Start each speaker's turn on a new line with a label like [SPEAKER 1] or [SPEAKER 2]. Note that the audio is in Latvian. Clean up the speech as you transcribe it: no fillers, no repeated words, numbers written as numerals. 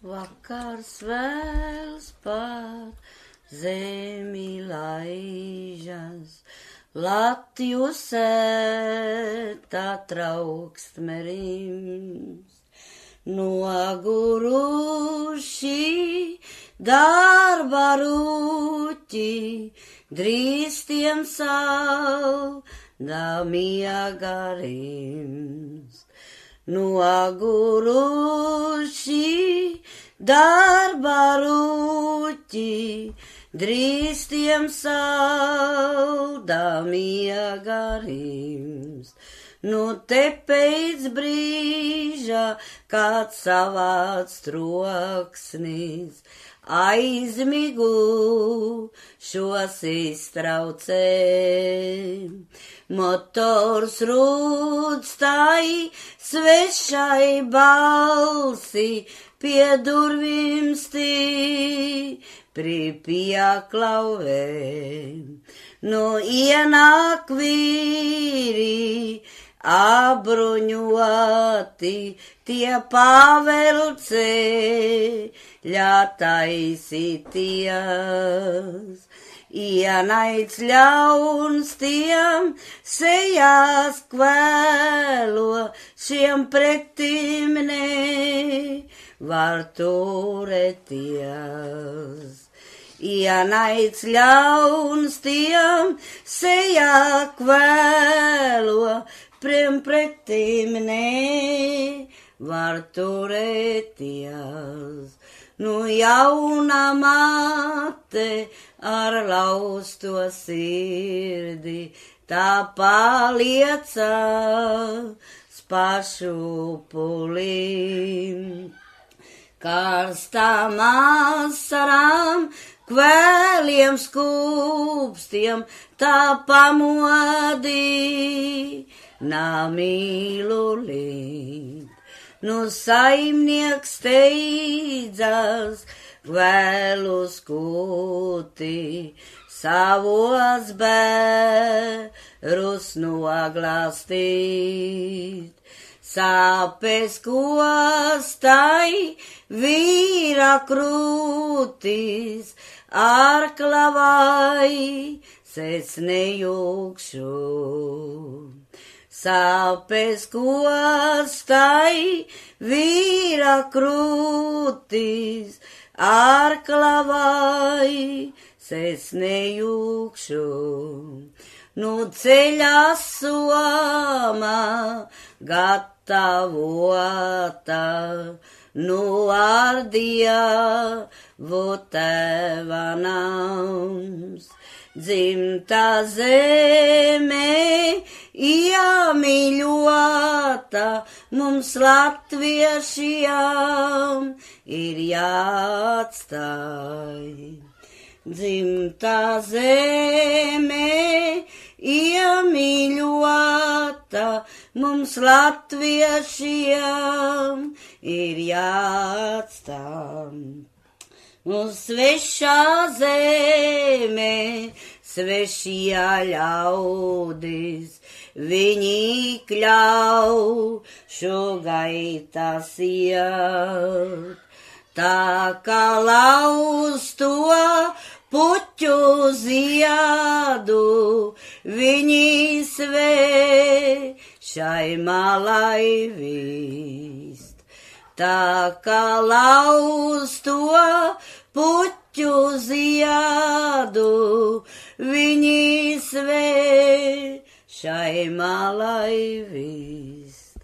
[SPEAKER 1] Vakars vēls par zemi laižas, Latju sēta trauksme rims. Noguruši darba rūķi, drīz tiem salda miega rims. Noguruši darba rūķi, drīz tiem salda miega rims. Nu te pēc brīža kāds savāds troksnis aizmigu šos iztraucē. Motors rūds tai svešai balsi pie durvīm stipri pieklauvē. Nu ienāk vīri abruņoti, tie pavelceļā taisīties. Ienaids ļauns tiem sejās kvēlo, šiem pretim nevar turēties. Ienaids ļauns tiem sejā kvēlo, pretim nevar turēties. Nu jauna mate ar lausto sirdi, tā palieca pašu pulim. Karstām asarām, kvēliem skūpstiem, tā pamodina mīlulīt. Nu saimnieks steidzas, kvēlu skūti, savos bērus noglastīt. Sāpes kostai vīra krūtis, ar klavai es nejūkšu. Sāpes kostai vīra krūtis, ar klavai es nejūkšu. Nu ceļā soma gatavota, nu ar Dievu tēva nams. Dzimta zeme iemīļota, mums latviešiem ir jāatstāj. Dzimta zeme iemīļota, mums latviešiem ir jāatstāj. Mums svešā zeme, svešie ļaudis, viņi kļaušu gaitas iet. Tā kā lauz to puķu ziedu, viņi svešai malai vīst. Tā kā lauz to puķu ziedu, viņi svešai malai vīst.